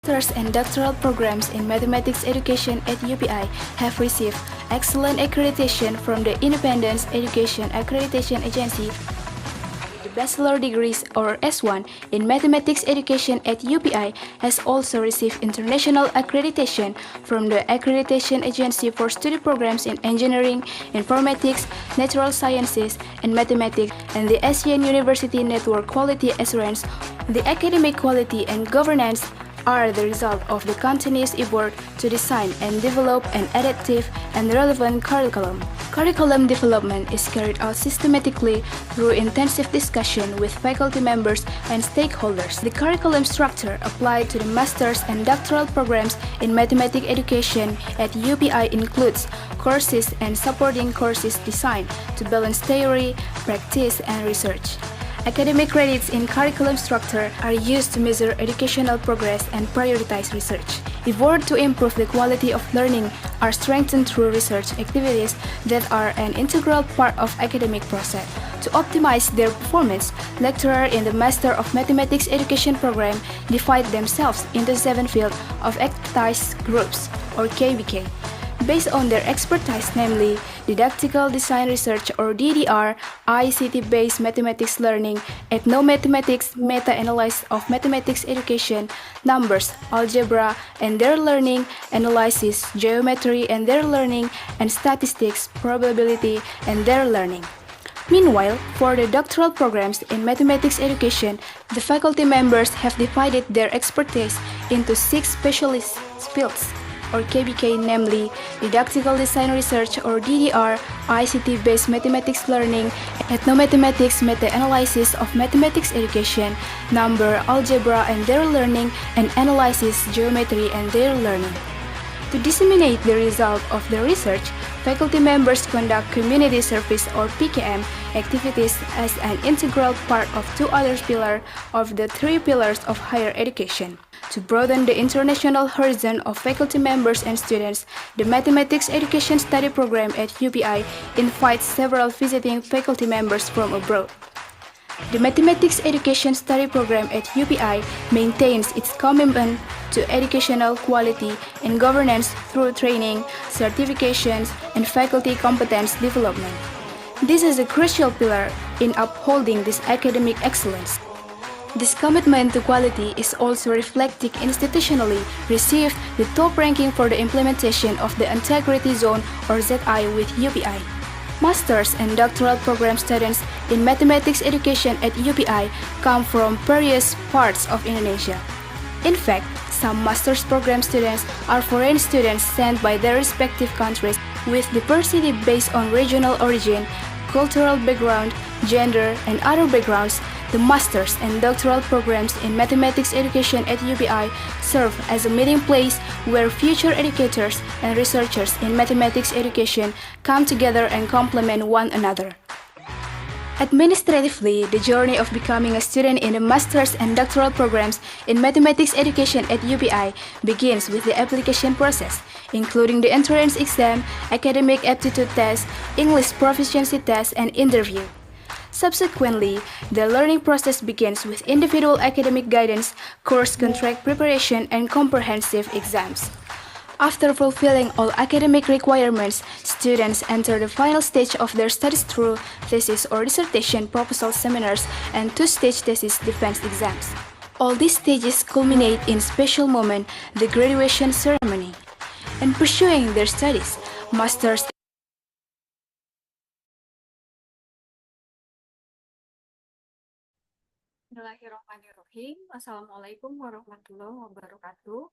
Master's and doctoral programs in mathematics education at UPI have received excellent accreditation from the Independent Education Accreditation Agency. The bachelor degrees or S1 in mathematics education at UPI has also received international accreditation from the Accreditation Agency for Study Programs in Engineering, Informatics, Natural Sciences, and Mathematics, and the ASEAN University Network Quality Assurance. The academic quality and governance are the result of the continuous effort to design and develop an adaptive and relevant curriculum. Curriculum development is carried out systematically through intensive discussion with faculty members and stakeholders. The curriculum structure applied to the master's and doctoral programs in mathematics education at UPI includes courses and supporting courses designed to balance theory, practice, and research. Academic credits in curriculum structure are used to measure educational progress and prioritize research. Efforts to improve the quality of learning are strengthened through research activities that are an integral part of academic process. To optimize their performance, lecturers in the Master of Mathematics Education program divide themselves into 7 field of expertise groups, or KBK. Based on their expertise, namely Didactical Design Research or DDR, ICT-based mathematics learning, ethnomathematics, meta-analysis of mathematics education, numbers, algebra and their learning, analysis, geometry and their learning, and statistics, probability and their learning. Meanwhile, for the doctoral programs in mathematics education, the faculty members have divided their expertise into 6 specialist fields, or KBK, namely Didactical Design Research or DDR, ICT-based mathematics learning, ethnomathematics, meta-analysis of mathematics education, number, algebra and their learning, and analysis, geometry and their learning. To disseminate the result of the research, faculty members conduct community service or PKM activities as an integral part of 2 other pillars of the 3 pillars of higher education. To broaden the international horizon of faculty members and students, the Mathematics Education Study Program at UPI invites several visiting faculty members from abroad. The Mathematics Education Study Program at UPI maintains its commitment to educational quality and governance through training, certifications, and faculty competence development. This is a crucial pillar in upholding this academic excellence. This commitment to quality is also reflected institutionally, received the top ranking for the implementation of the Integrity Zone or ZI with UPI. Master's and doctoral program students in mathematics education at UPI come from various parts of Indonesia. In fact, some master's program students are foreign students sent by their respective countries with diversity based on regional origin, cultural background, gender, and other backgrounds. The master's and doctoral programs in mathematics education at UPI serve as a meeting place where future educators and researchers in mathematics education come together and complement one another. Administratively, the journey of becoming a student in the master's and doctoral programs in mathematics education at UPI begins with the application process, including the entrance exam, academic aptitude test, English proficiency test, and interview. Subsequently, the learning process begins with individual academic guidance, course contract preparation, and comprehensive exams. After fulfilling all academic requirements, students enter the final stage of their studies through thesis or dissertation proposal seminars and 2-stage thesis defense exams. All these stages culminate in special moment, the graduation ceremony. In pursuing their studies, masters Bismillahirrahmanirrahim. Assalamualaikum warahmatullahi wabarakatuh.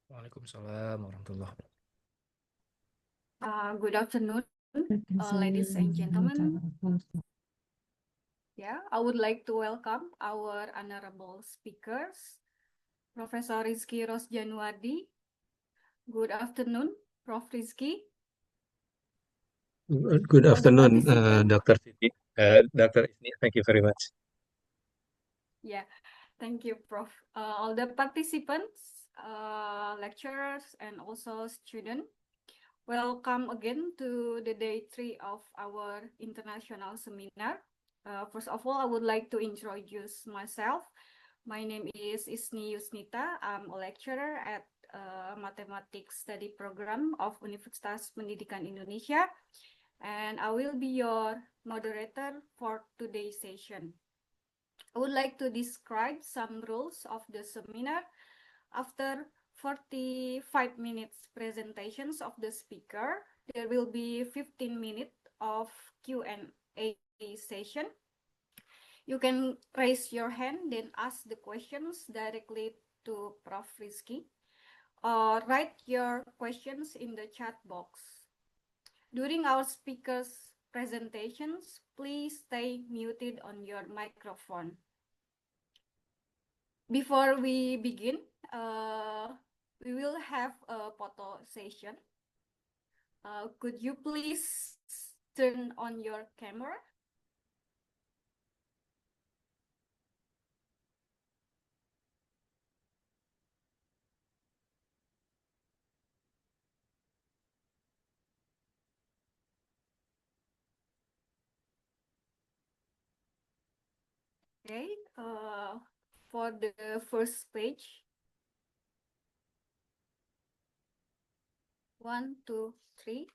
Waalaikumsalam warahmatullahi wabarakatuh. Good afternoon, ladies and gentlemen. I would like to welcome our honorable speakers, Professor Rizky Rosjanuardi. Good afternoon, Prof. Rizky. Good afternoon, Dr. Siti. Dr. Isni, thank you very much. Thank you, Prof. All the participants, lecturers, and also students, welcome again to the day 3 of our international seminar. First of all, I would like to introduce myself. My name is Isni Yusnita. I'm a lecturer at Mathematics Study Program of Universitas Pendidikan Indonesia, and I will be your moderator for today's session. I would like to describe some rules of the seminar. After 45 minutes presentations of the speaker, there will be 15 minutes of Q&A session. You can raise your hand, then ask the questions directly to Prof. Rizky, or write your questions in the chat box. During our speakers' presentations, please stay muted on your microphone. Before we begin, we will have a photo session. Could you please turn on your camera? Okay, for the first page, 1, 2, 3.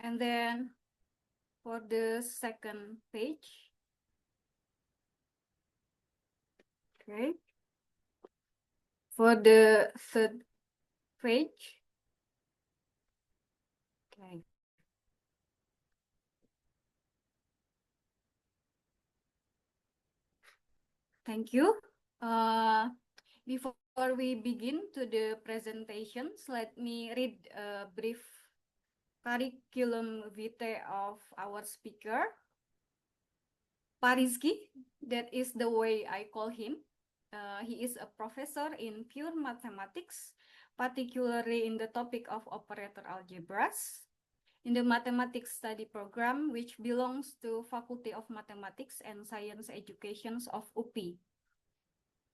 And then for the second page, okay. For the third page, okay. Thank you. Before we begin to the presentations, let me read a brief curriculum vitae of our speaker. Pak Rizky, that is the way I call him. He is a professor in pure mathematics, particularly in the topic of operator algebras, in the Mathematics Study Program, which belongs to Faculty of Mathematics and Science Education of UPI.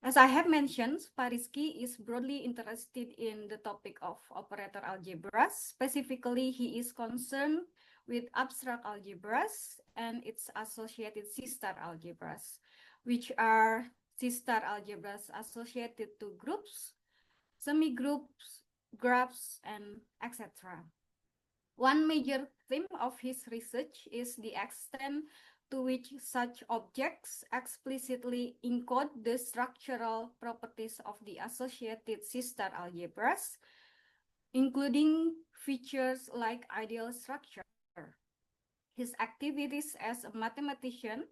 As I have mentioned, Pak Rizky is broadly interested in the topic of operator algebras. Specifically, he is concerned with abstract algebras and its associated sister algebras, which are sister algebras associated to groups, semi-groups, graphs, and etc. One major theme of his research is the extent to which such objects explicitly encode the structural properties of the associated sister algebras, including features like ideal structure. His activities as a mathematician,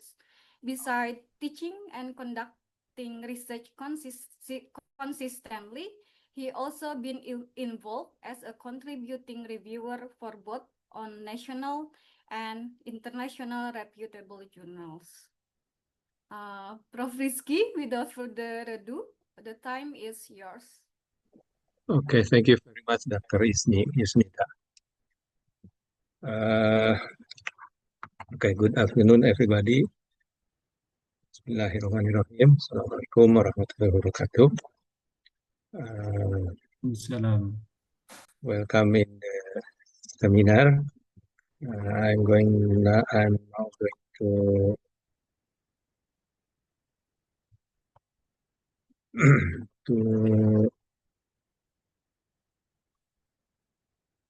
besides teaching and conducting research consistently, he also been involved as a contributing reviewer for both on national and international reputable journals. Prof. Rizky, without further ado, the time is yours. Okay, thank you very much, Dr. Yusnita. Okay, good afternoon, everybody. Bismillahirrahmanirrahim. Assalamualaikum warahmatullahi wabarakatuh. Salam. Welcome in the seminar. I'm now going to to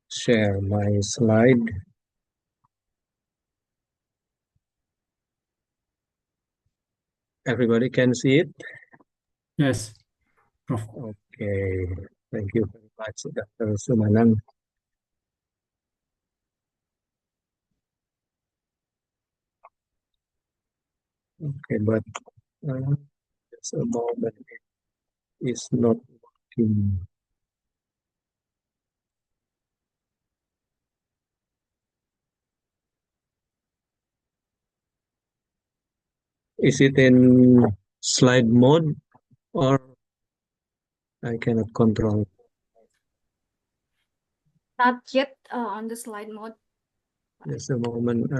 share my slide. Everybody can see it? Yes, Prof. Okay, thank you very much, Dr. Sumanang. Okay, but just a moment, it is not working. Is it in slide mode or I cannot control? Not yet on the slide mode. Just a moment.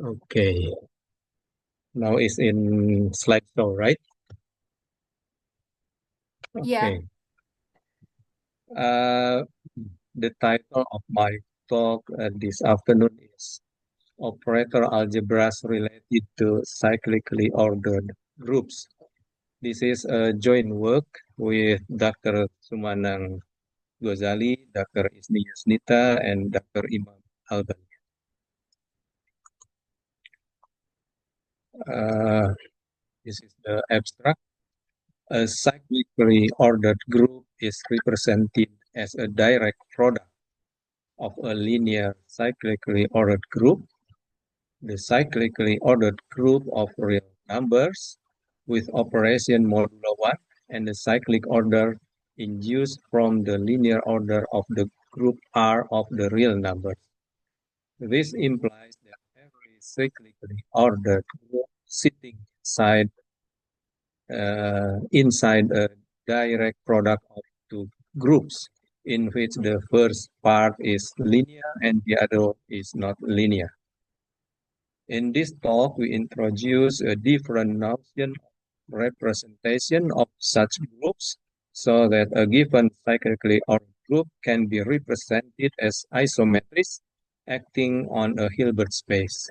Okay. Now it's in slideshow, right? Yeah. Okay. The title of my talk this afternoon is Operator Algebras Related to Cyclically Ordered Groups. This is a joint work with Dr. Sumanang Ghazali, Dr. Isni Yusnita, and Dr. Imam Albani. This is the abstract. A cyclically ordered group is represented as a direct product of a linear cyclically ordered group, the cyclically ordered group of real numbers with operation modulo 1, and the cyclic order induced from the linear order of the group R of the real numbers. This implies that every cyclically ordered group sitting inside a direct product of two groups in which the first part is linear and the other is not linear. In this talk, we introduce a different notion of representation of such groups so that a given cyclically ordered group can be represented as isometries acting on a Hilbert space.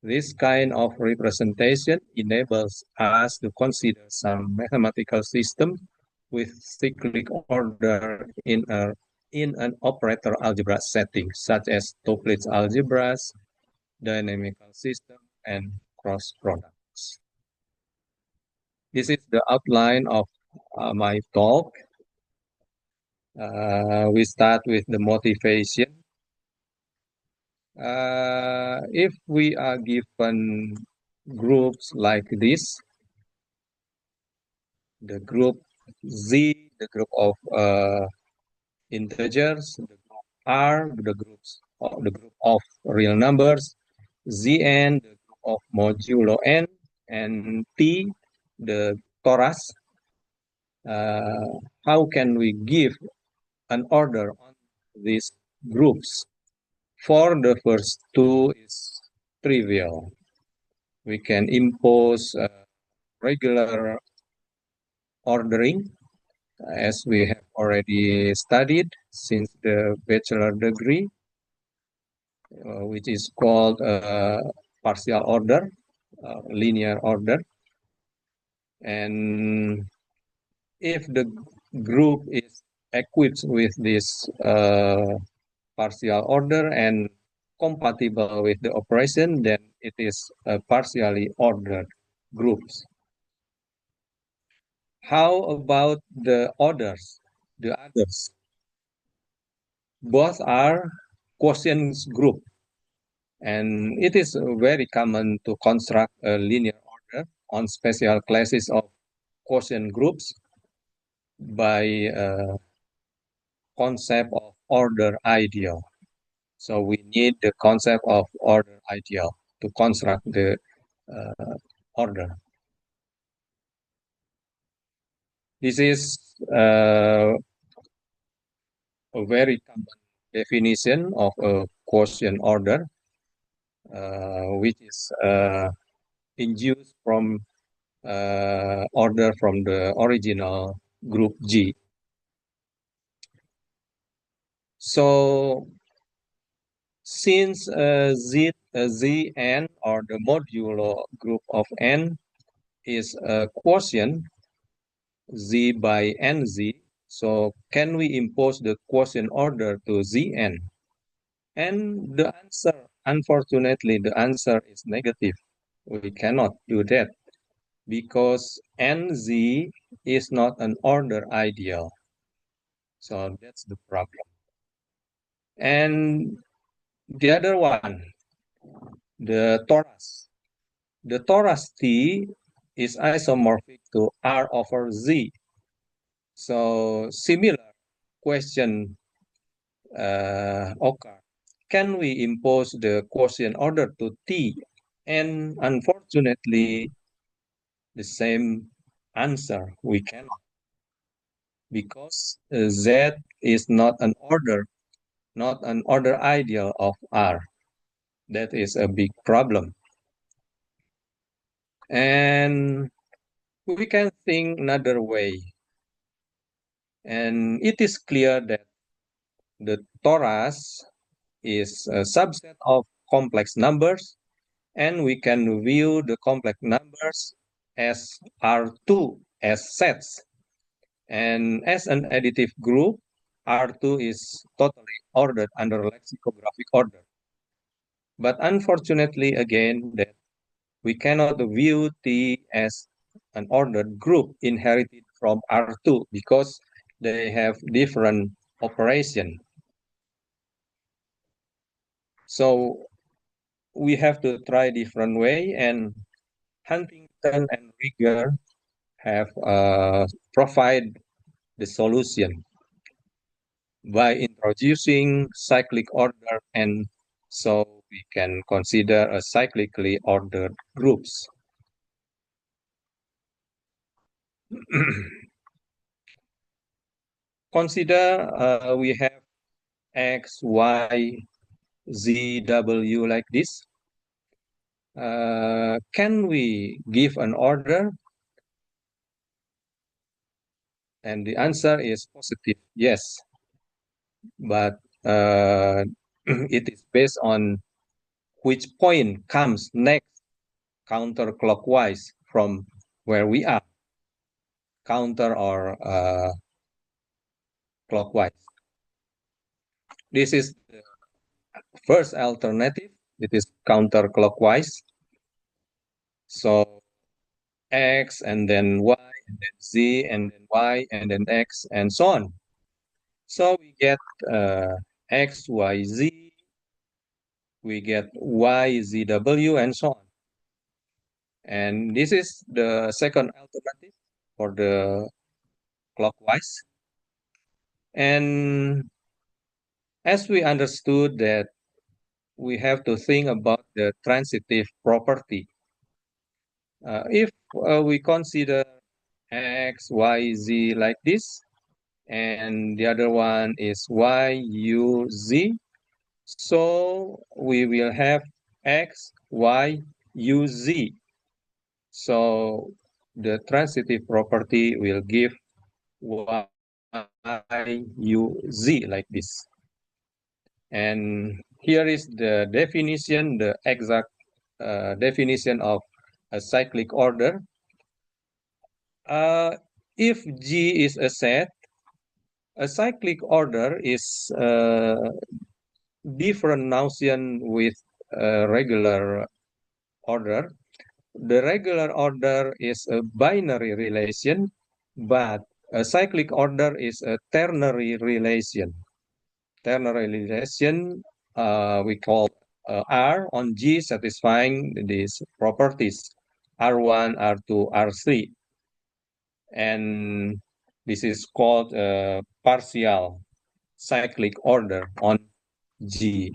This kind of representation enables us to consider some mathematical system with cyclic order in an operator algebra setting, such as Toeplitz algebras, dynamical system, and cross products. This is the outline of my talk. We start with the motivation. If we are given groups like this, the group Z, the group of integers, the group R, the group of real numbers, Zn, the group of modulo n, and T, the torus. How can we give an order on these groups? For the first two is trivial. We can impose regular ordering as we have already studied since the bachelor degree, which is called partial order, linear order. And if the group is equipped with this partial order and compatible with the operation, then it is a partially ordered groups. How about the others? The others? Both are quotient group, and it is very common to construct a linear order on special classes of quotient groups by concept of order ideal. So we need the concept of order ideal to construct the order. This is a very common definition of a quotient order, which is induced from order from the original group G. So since Zn or the modulo group of n is a quotient Z by Nz, so can we impose the quotient order to Zn? And the answer, unfortunately, the answer is negative. We cannot do that because Nz is not an order ideal. So that's the problem. And the other one, the torus. The torus T is isomorphic to R over Z. So similar question occur. Can we impose the quotient order to T? And unfortunately, the same answer, we cannot. Because Z is not an order ideal of R. That is a big problem. And we can think another way. And it is clear that the torus is a subset of complex numbers, and we can view the complex numbers as R2 as sets. And as an additive group, R2 is totally ordered under lexicographic order. But unfortunately, again, that we cannot view T as an ordered group inherited from R2 because they have different operation. So we have to try different way, and Huntington and Rieger have provide the solution by introducing cyclic order, and so we can consider a cyclically ordered groups. Consider we have X, Y, Z, W like this. Can we give an order? And the answer is positive, yes. But it is based on which point comes next counterclockwise from where we are, counter or clockwise. This is the first alternative. It is counterclockwise. So X and then Y and then Z and then Y and then X and so on. So we get X, Y, Z, we get Y, Z, W, and so on. And this is the second alternative for the clockwise. And as we understood that we have to think about the transitive property. If we consider X, Y, Z like this, and the other one is Y, U, Z, so we will have X, Y, U, Z. So the transitive property will give Y, U, Z like this. And here is the definition, the exact definition of a cyclic order. If G is a set, a cyclic order is different notion with a regular order. The regular order is a binary relation, but a cyclic order is a ternary relation. Ternary relation we call R on G satisfying these properties R1, R2, R3. And this is called partial cyclic order on G.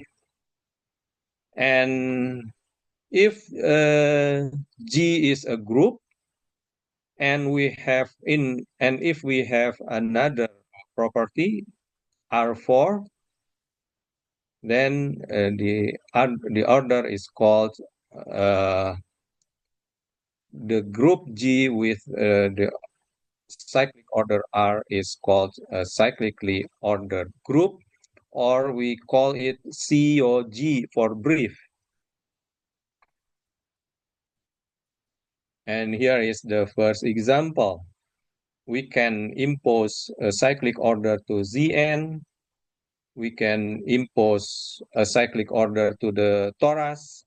And if G is a group, and if we have another property R4, then the order is called the group G with the cyclic order R is called a cyclically ordered group, or we call it COG for brief. And here is the first example. We can impose a cyclic order to Zn. We can impose a cyclic order to the torus.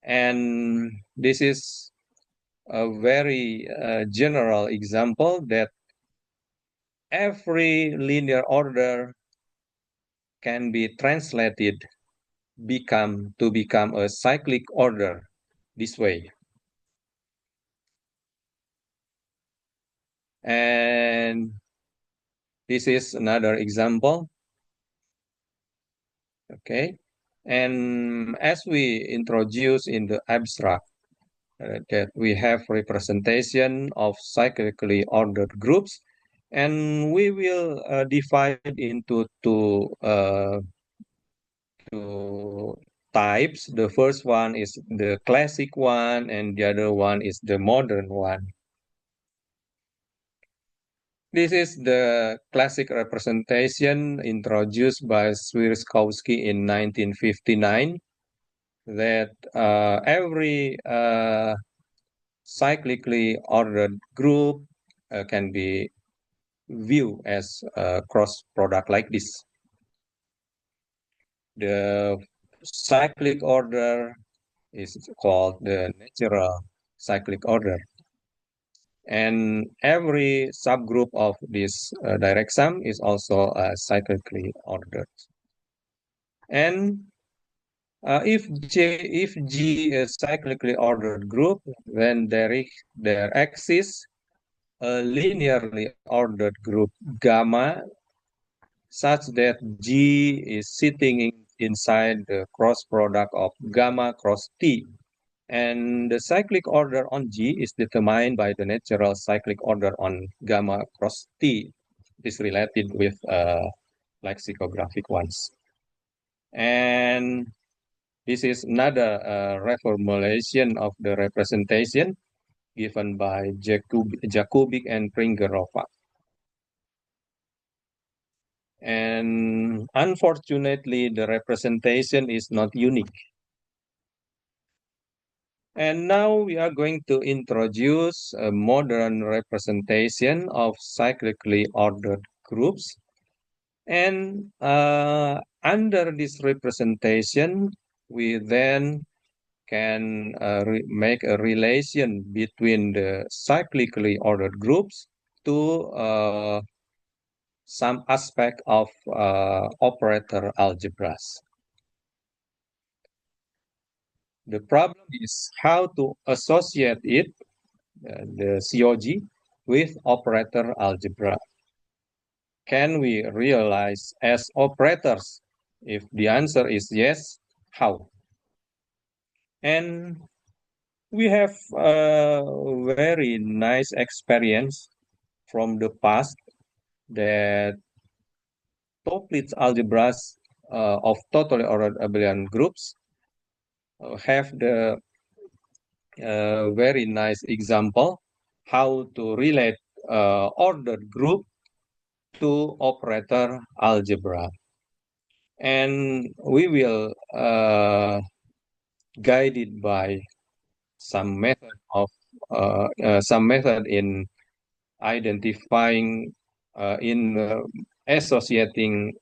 And this is a very general example that every linear order can be translated to become a cyclic order this way. And this is another example. Okay. And as we introduce in the abstract, that we have representation of cyclically ordered groups, and we will divide into two types. The first one is the classic one, and the other one is the modern one. This is the classic representation introduced by Swiatkowski in 1959, that every cyclically ordered group can be viewed as a cross product like this. The cyclic order is called the natural cyclic order. And every subgroup of this direct sum is also cyclically ordered. And if G is cyclically ordered group, then there exists a linearly ordered group gamma such that G is sitting inside the cross product of gamma cross T. And the cyclic order on G is determined by the natural cyclic order on gamma cross T. It is related with lexicographic ones. And this is another reformulation of the representation given by Jakubik and Pringerova. And unfortunately, the representation is not unique. And now we are going to introduce a modern representation of cyclically ordered groups. And under this representation, we then can make a relation between the cyclically ordered groups to some aspect of operator algebras. The problem is how to associate it, the COG, with operator algebra. Can we realize as operators? If the answer is yes, how? And we have a very nice experience from the past that Toeplitz algebras of totally ordered abelian groups have the very nice example how to relate ordered group to operator algebra. And we will guide it by some method in identifying in associating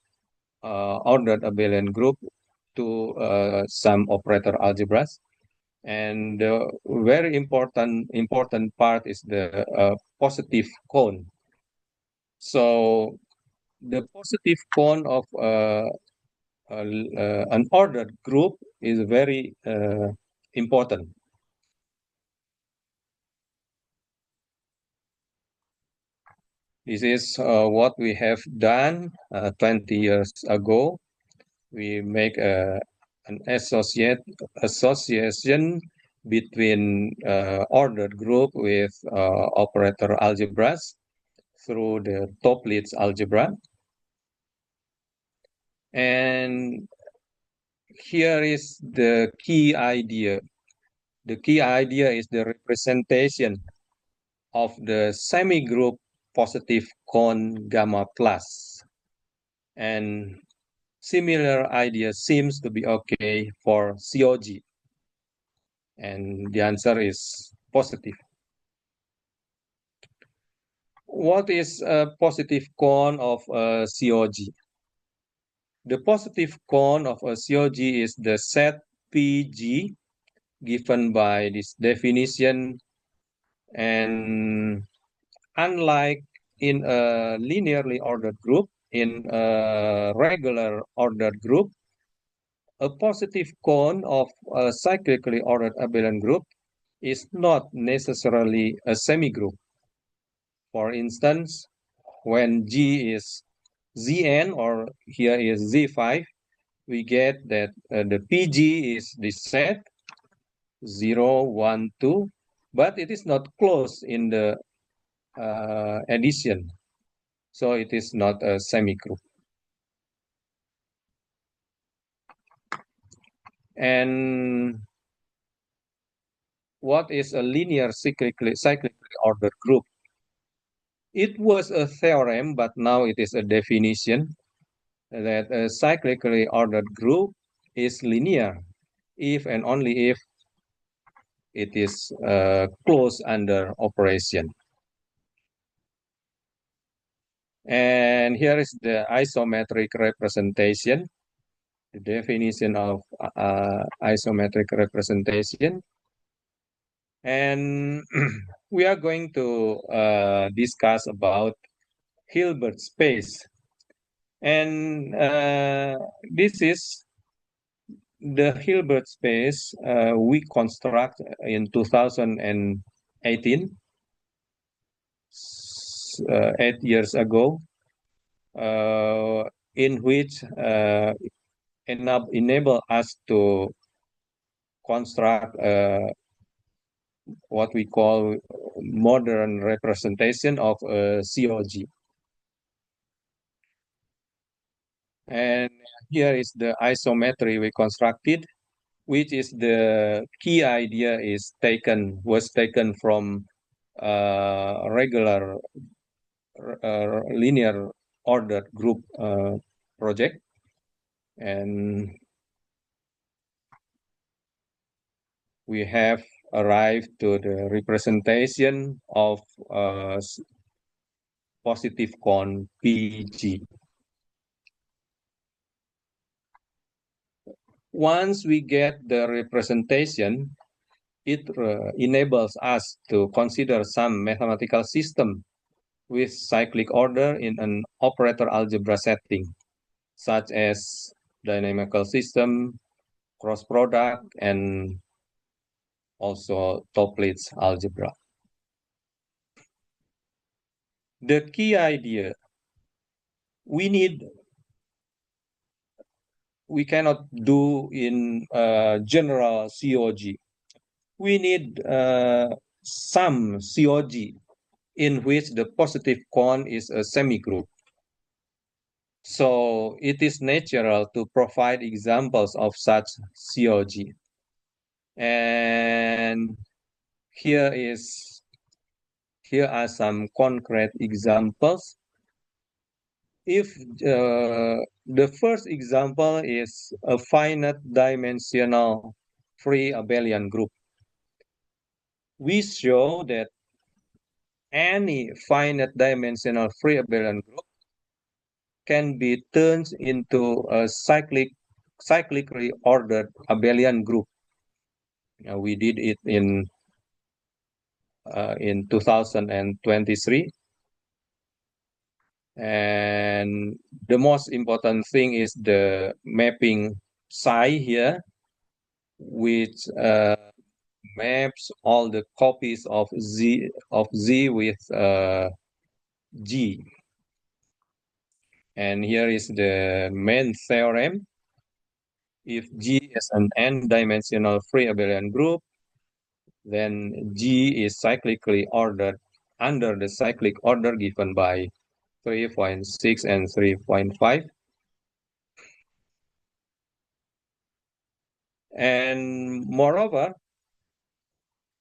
ordered abelian group to some operator algebras. And the very important part is the positive cone. So the positive cone of an ordered group is very important. This is what we have done 20 years ago. We make an association between ordered group with operator algebras through the Toeplitz algebra. And here is the key idea. The key idea is the representation of the semigroup positive cone gamma plus. And similar idea seems to be okay for COG. And the answer is positive. What is a positive cone of a COG? The positive cone of a COG is the set PG given by this definition, and unlike in a linearly ordered group, in a regular ordered group, a positive cone of a cyclically ordered abelian group is not necessarily a semigroup. For instance, when G is Zn, or here is Z5, we get that the PG is this set 0, 1, 2, but it is not closed in the addition. So it is not a semigroup. And what is a linear cyclically ordered group? It was a theorem, but now it is a definition that a cyclically ordered group is linear if and only if it is closed under operation. And here is the isometric representation, the definition of isometric representation. And we are going to discuss about Hilbert space. And this is the Hilbert space we construct in 2018, 8 years ago, in which enable us to construct what we call modern representation of COG. And here is the isometry we constructed, which is the key idea was taken from regular linear ordered group project. And we have arrived to the representation of positive cone PG. Once we get the representation, it enables us to consider some mathematical system with cyclic order in an operator algebra setting, such as dynamical system, cross product, and also Toeplitz algebra. The key idea, we cannot do in general COG. We need some COG in which the positive cone is a semigroup. So it is natural to provide examples of such COG. And here are some concrete examples. If the first example is a finite dimensional free abelian group, we show that any finite dimensional free abelian group can be turned into a cyclically ordered abelian group. We did it in 2023. And the most important thing is the mapping psi here, which maps all the copies of Z with G. And here is the main theorem. If G is an n-dimensional free abelian group, then G is cyclically ordered under the cyclic order given by 3.6 and 3.5. And moreover,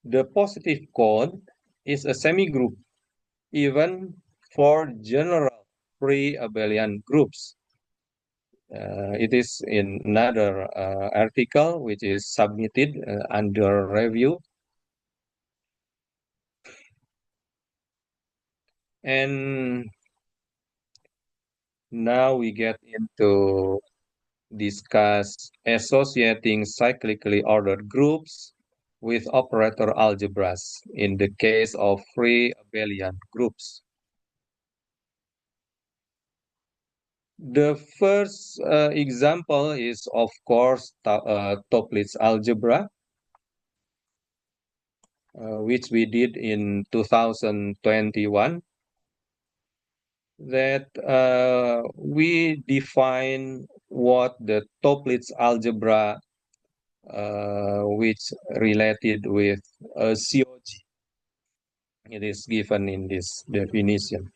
the positive cone is a semigroup even for general free abelian groups. It is in another article which is submitted under review. And now we get into discuss associating cyclically ordered groups with operator algebras in the case of free abelian groups. The first example is, of course, Toeplitz algebra, which we did in 2021. That we define what the Toeplitz algebra which related with COG. It is given in this definition.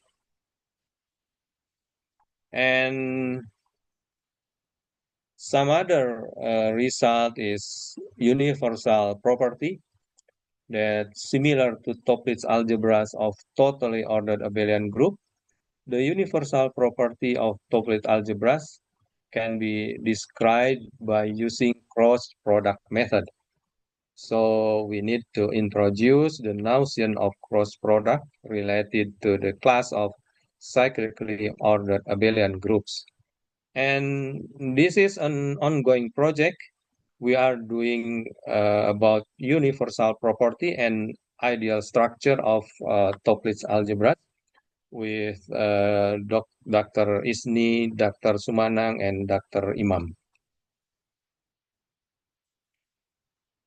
And Some other result is universal property that similar to Toeplitz algebras of totally ordered abelian group. The universal property of Toeplitz algebras can be described by using cross product method. So we need to introduce the notion of cross product related to the class of cyclically ordered abelian groups. And this is an ongoing project. We are doing about universal property and ideal structure of Toeplitz algebra with Dr. Isni, Dr. Sumanang, and Dr. Imam.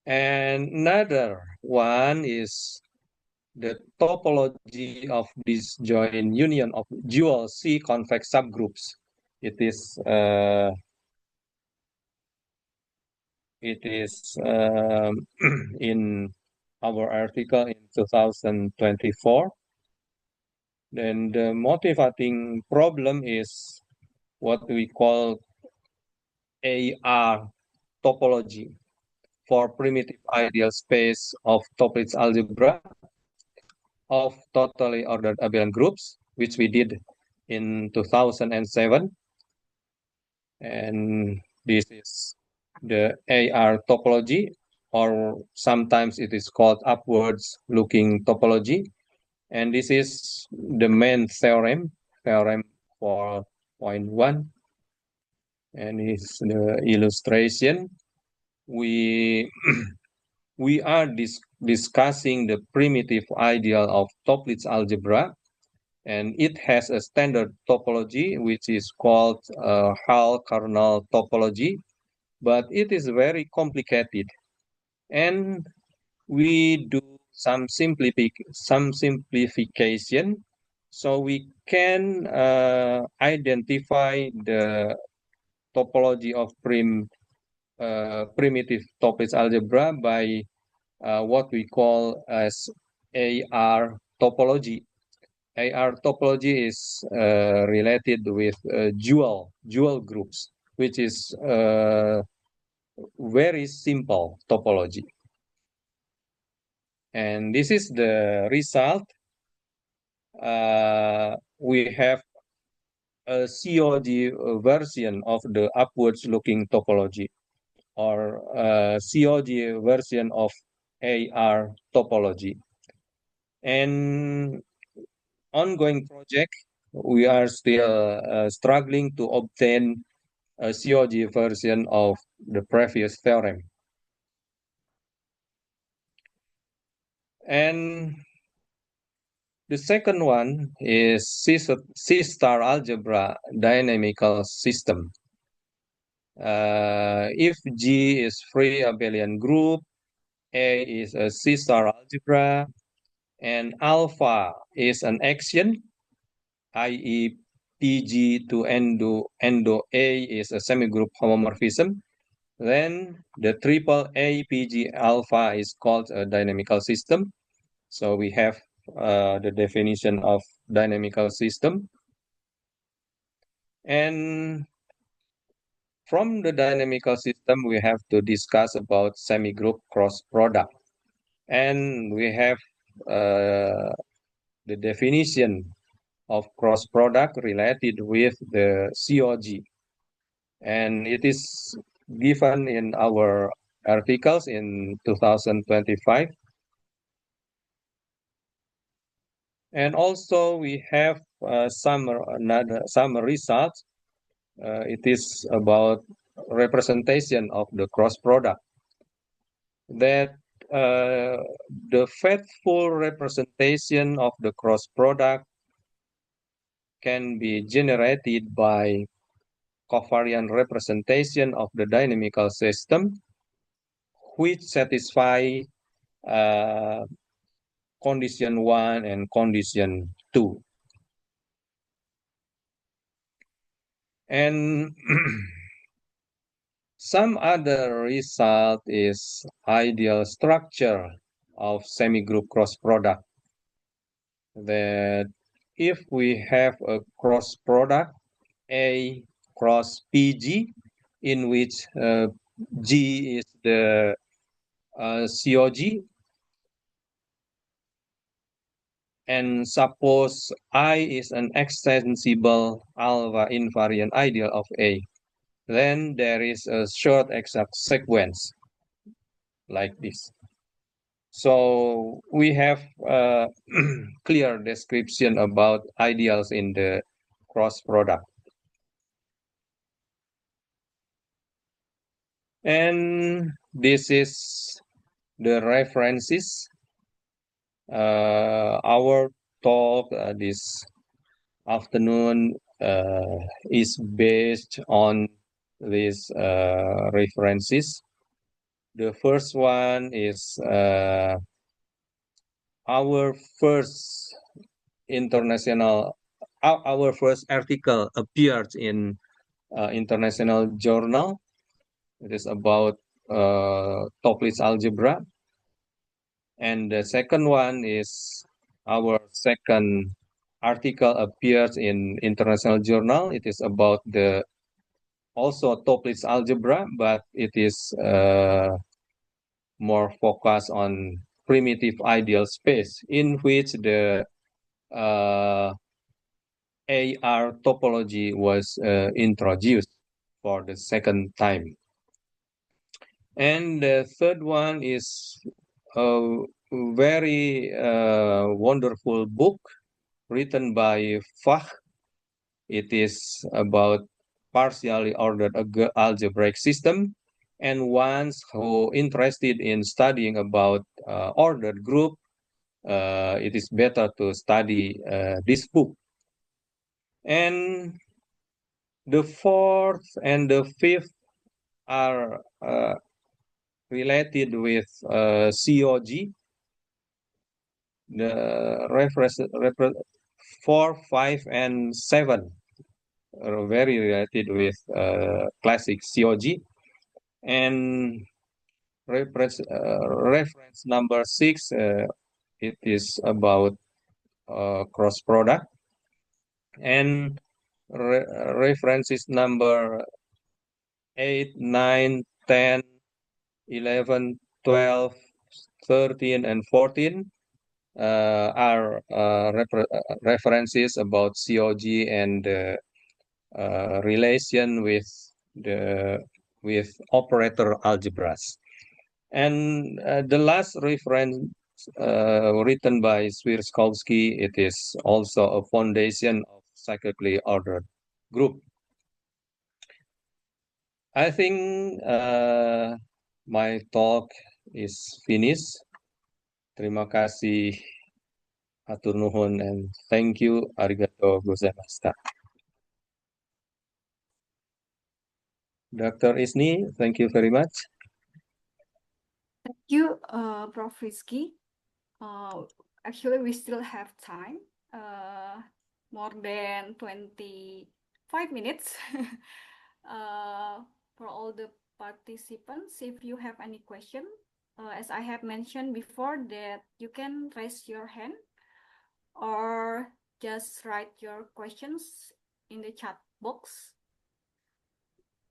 And another one is the topology of disjoint union of dual C-convex subgroups. It is in our article in 2024. Then the motivating problem is what we call AR topology for primitive ideal space of Toeplitz algebra of totally ordered abelian groups, which we did in 2007. And this is the AR topology, or sometimes it is called upwards looking topology. And this is the main theorem 4.1. And it's the illustration. We are discussing the primitive ideal of Toeplitz algebra, and it has a standard topology which is called Hall-Kernel topology, but it is very complicated, and we do some simplification so we can identify the topology of primitive Toeplitz algebra by what we call as AR topology. AR topology is related with dual groups, which is very simple topology. And this is the result. We have a COG version of the upwards looking topology, or COG version of AR topology. And ongoing project, we are still struggling to obtain a COG version of the previous theorem. And the second one is C-star algebra dynamical system. If G is free abelian group, A is a C-star algebra, and alpha is an action, i.e. PG to endo A is a semigroup homomorphism, then the triple A PG alpha is called a dynamical system. So we have the definition of dynamical system. And from the dynamical system, we have to discuss about semigroup cross product. And we have the definition of cross product related with the COG. And it is given in our articles in 2025. And also we have some results. It is about representation of the cross product. That the faithful representation of the cross product can be generated by covariant representation of the dynamical system, which satisfy condition 1 and condition 2. And some other result is ideal structure of semigroup cross product. That if we have a cross product A cross PG, in which G is the COG, and suppose I is an extensible alpha invariant ideal of A, then there is a short exact sequence like this. So we have a clear description about ideals in the cross product. And this is the references. Our talk this afternoon is based on these references. The first one is our first our first article appeared in international journal. It is about Topli's algebra. And the second one is our second article appears in international journal. It is about the also Topli's algebra, but it is more focused on primitive ideal space, in which the AR topology was introduced for the second time. And the third one is a very wonderful book written by Fach. It is about partially ordered algebraic system. And ones who interested in studying about ordered group, it is better to study this book. And the fourth and the fifth are related with COG. The reference 4, 5, and 7 are very related with classic COG. And reference number 6, it is about cross product. And references number 8, 9, 10, 11, 12, 13, and 14 are references about COG and relation with operator algebras. And the last reference written by Swirskovsky, it is also a foundation of cyclically ordered group. I think my talk is finished. Terima kasih, hatur nuhun, and thank you. Arigato gozaimashita. Dr. Isni, thank you very much. Thank you, Prof. Rizky. Actually, we still have time, more than 25 minutes for all the participants. If you have any question, as I have mentioned before, that you can raise your hand or just write your questions in the chat box.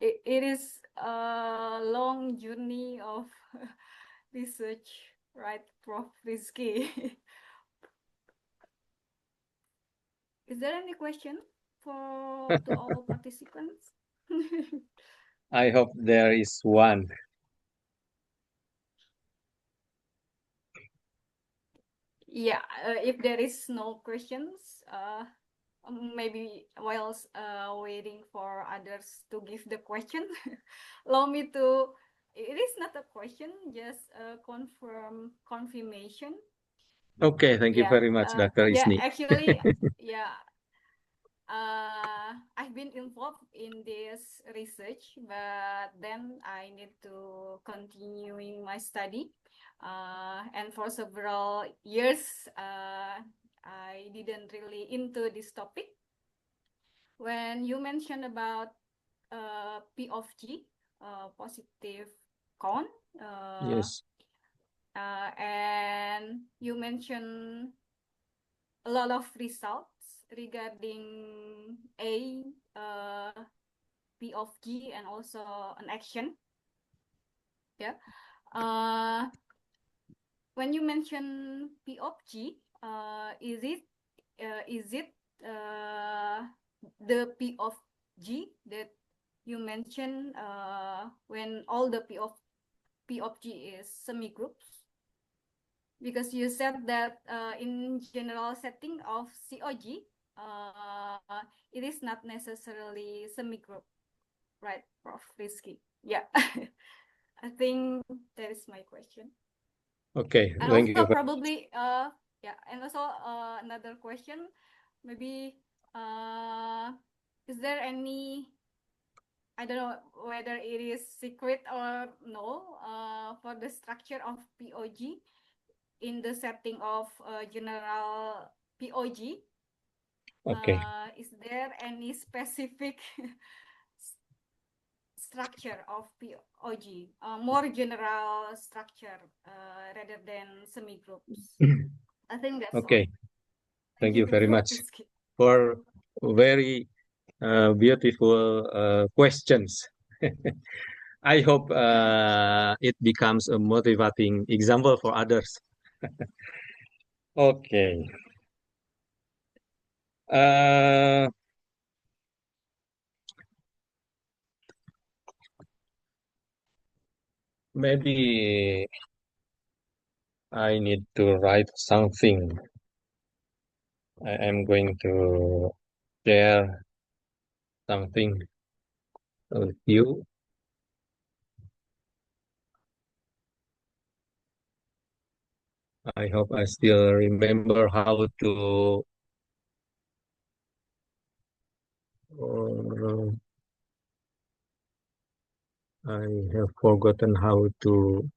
It is a long journey of research, right, Prof. Rizky? Is there any question to all participants? I hope there is one. Yeah, if there is no questions, maybe while waiting for others to give the question, allow me to, it is not a question, just a confirmation. Okay, thank you very much, Dr. Isni. Yeah, actually, yeah, I've been involved in this research, but then I need to continuing my study. And for several years, I didn't really into this topic. When you mentioned about P of G, positive count, Yes. and you mentioned a lot of results regarding P of G and also an action. Yeah. When you mention P of G, is it the P of G that you mentioned when all the P of G is semi-groups? Because you said that in general setting of COG, it is not necessarily semi-group, right, Prof. Rizky? Yeah, I think that is my question. Okay, And thank you also very much. probably, yeah, and also another question, maybe, is there any, I don't know whether it is secret or no, for the structure of POG in the setting of general POG? Okay. Is there any specific structure of POG, more general structure rather than semi-groups? I think that's all. Okay, thank you very Prof. much Rizky. for very beautiful questions. I hope it becomes a motivating example for others. Okay. Maybe I need to write something. I am going to share something with you. I hope I still remember how to I have forgotten how to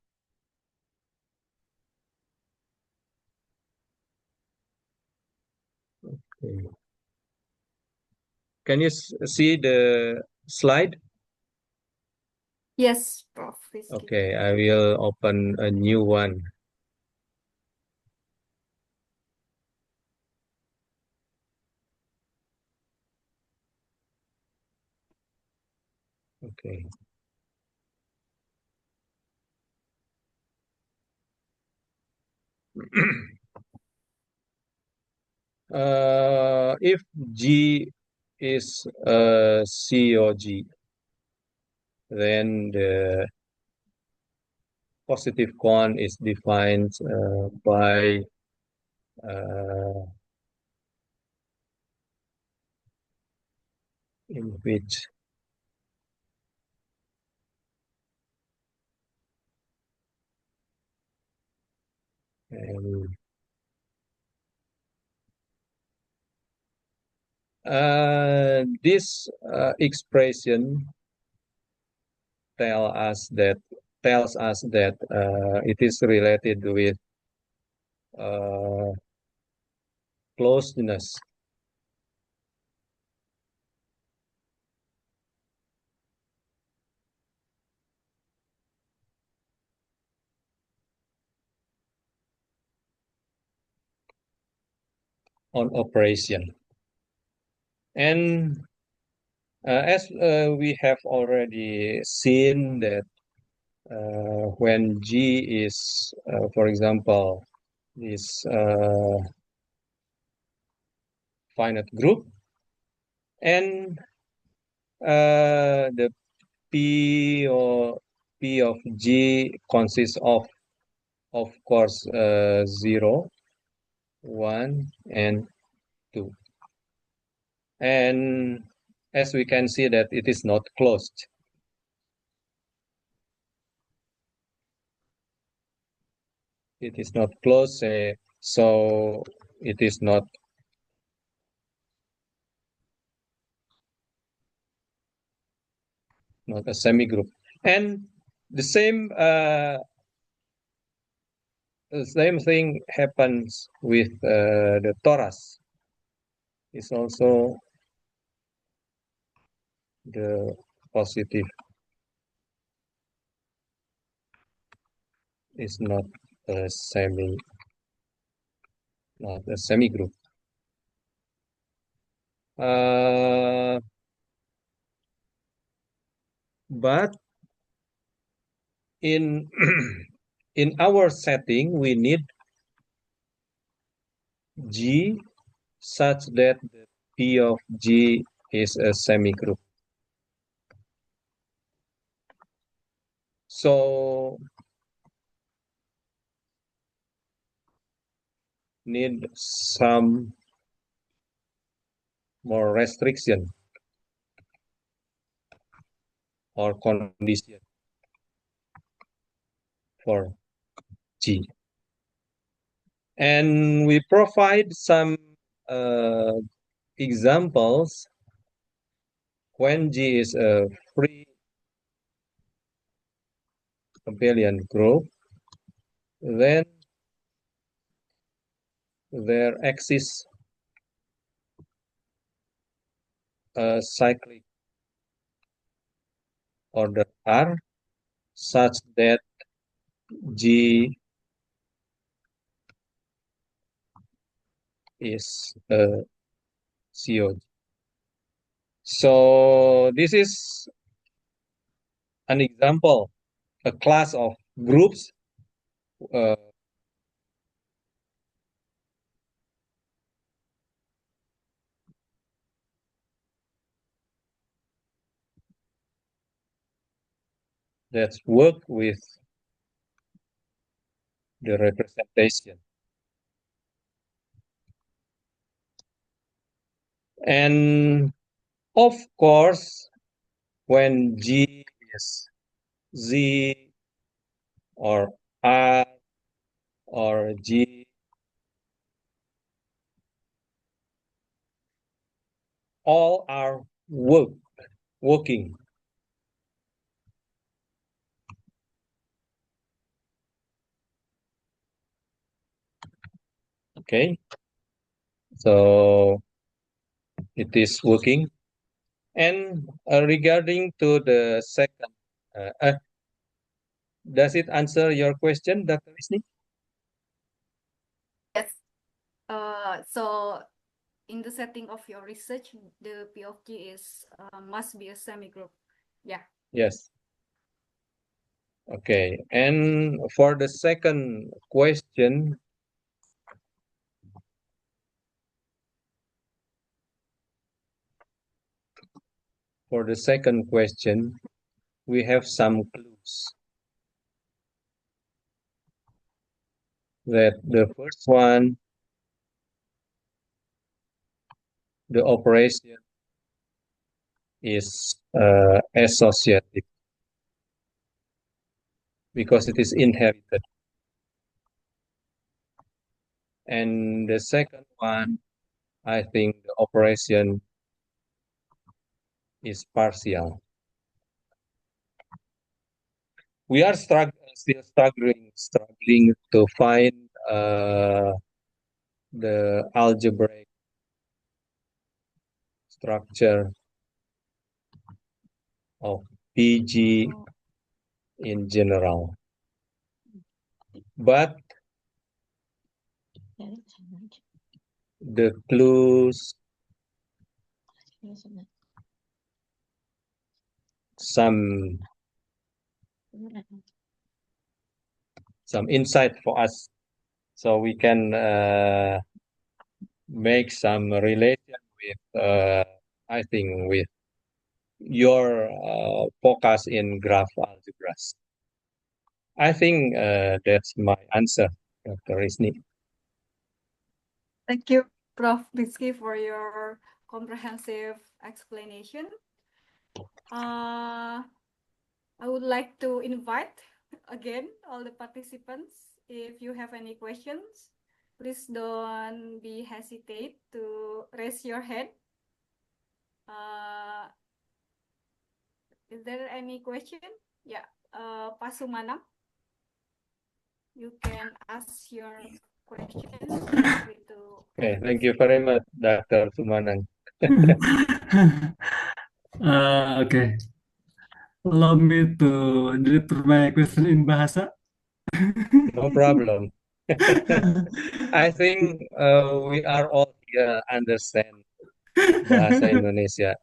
okay. Can you see the slide? Yes, Prof. Rizky. Okay, I will open a new one. Okay. If G is a COG, then the positive quant is defined by in which and this expression tells us that it is related with closeness. On operation. And as we have already seen that when G is, for example, this finite group, and the P or P of G consists of course, 0, 1, and 2. And as we can see that it is not closed. It is not closed, so it is not a semi-group. And the same thing happens with the torus. It's also the positive is not a semi-group. But in in our setting, we need G such that the P of G is a semigroup. So need some more restriction or condition for G. And we provide some examples when G is a free abelian group, then there exists a cyclic order R such that G is a COG. So this is an example, a class of groups that work with the representation. And of course, when G is Z or R or G, all are working. Okay, so it is working. And regarding to the second, does it answer your question, Dr. Isni? Yes. So in the setting of your research, the P of G is must be a semigroup. Yeah. Yes. Okay, and for the second question, we have some clues. That the first one, the operation is associative because it is inherited. And the second one, I think the operation is partial. We are still struggling to find the algebraic structure of PG in general. But the clues, some insight for us, so we can make some relation with, I think, with your focus in graph algebras. I think that's my answer, Dr. Isni. Thank you, Prof. Rizky, for your comprehensive explanation. I would like to invite again all the participants. If you have any questions, please don't be hesitate to raise your hand. Is there any question? Yeah, Pak Sumanang, you can ask your question. Okay, thank you very much, Dr. Sumanang. Okay. Allow me to deliver my question in Bahasa. No problem. I think we are all here understand Bahasa Indonesia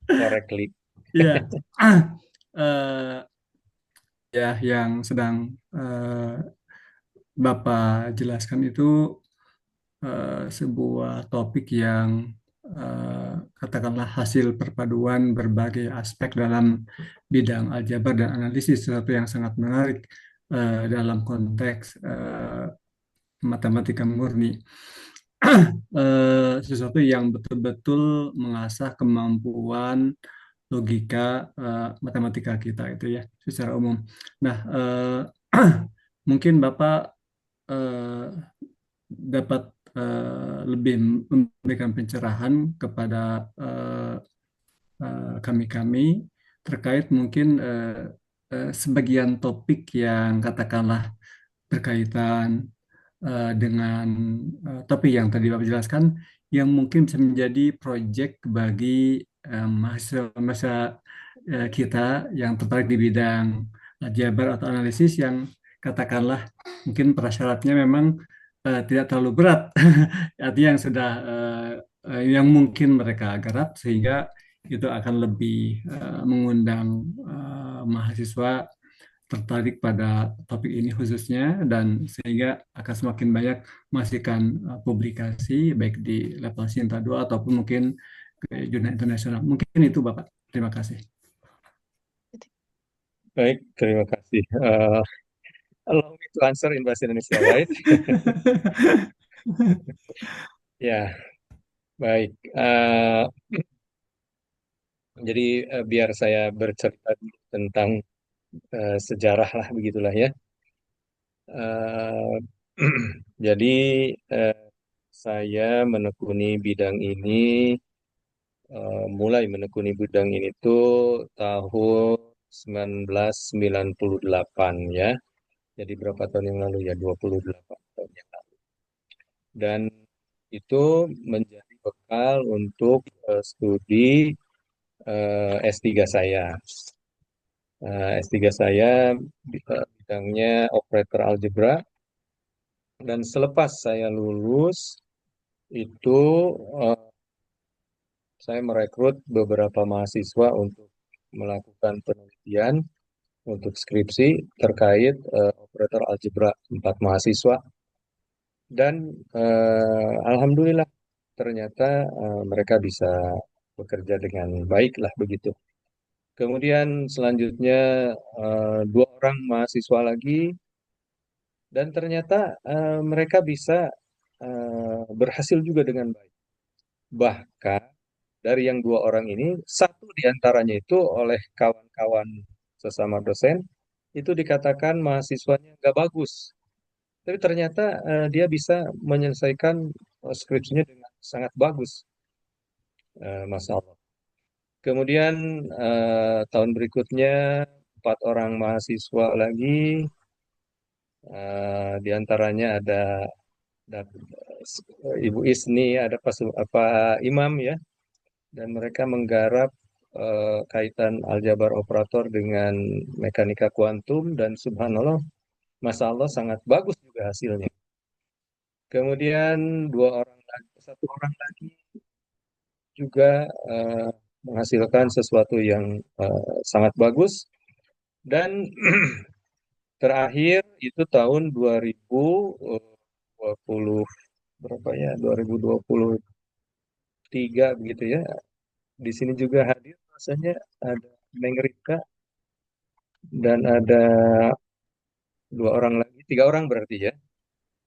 correctly. Yeah. eh, ya yang sedang Bapak jelaskan itu sebuah topik yang katakanlah hasil perpaduan berbagai aspek dalam bidang aljabar dan analisis, sesuatu yang sangat menarik dalam konteks matematika murni. Sesuatu yang betul-betul mengasah kemampuan logika matematika kita itu ya secara umum. Nah, mungkin Bapak eh, dapat lebih memberikan pencerahan kepada kami-kami terkait mungkin sebagian topik yang katakanlah berkaitan dengan topik yang tadi Bapak jelaskan yang mungkin bisa menjadi proyek bagi mahasiswa-mahasiswa kita yang tertarik di bidang aljabar atau analisis yang katakanlah mungkin prasyaratnya memang tidak terlalu berat, artinya yang sudah yang mungkin mereka garap sehingga itu akan lebih mengundang mahasiswa tertarik pada topik ini khususnya dan sehingga akan semakin banyak menghasilkan publikasi baik di level Sinta 2 ataupun mungkin ke jurnal internasional. Mungkin itu Bapak. Terima kasih. Baik, terima kasih. Allow me to answer in bahasa Indonesia, right? Ya, baik. Jadi biar saya bercerita dulu tentang sejarah lah begitulah ya. Eh, jadi eh, saya menekuni bidang ini, mulai menekuni bidang ini tuh tahun 1998 ya. Jadi berapa tahun yang lalu ya? 28 tahun yang lalu. Dan itu menjadi bekal untuk studi S3 saya. S3 saya bidangnya operator algebra dan selepas saya lulus itu eh, saya merekrut beberapa mahasiswa untuk melakukan penelitian untuk skripsi terkait operator algebra 4 mahasiswa dan alhamdulillah ternyata mereka bisa bekerja dengan baik lah begitu. Kemudian selanjutnya 2 orang mahasiswa lagi dan ternyata mereka bisa berhasil juga dengan baik. Bahkan dari yang 2 orang ini, satu di antaranya itu oleh kawan-kawan sesama dosen itu dikatakan mahasiswanya nggak bagus. Tapi ternyata dia bisa menyelesaikan skripsinya dengan sangat bagus, Masya Allah. Kemudian tahun berikutnya 4 orang mahasiswa lagi, di antaranya ada Ibu Isni, ada Pak Imam ya, dan mereka menggarap kaitan aljabar operator dengan mekanika kuantum dan subhanallah, masya Allah sangat bagus juga hasilnya. Kemudian 1 orang lagi juga menghasilkan sesuatu yang sangat bagus dan terakhir itu tahun 2020 berapa ya 2023 begitu ya. Di sini juga hadir rasanya ada Neng Rika dan ada 2 orang lagi, 3 orang berarti ya.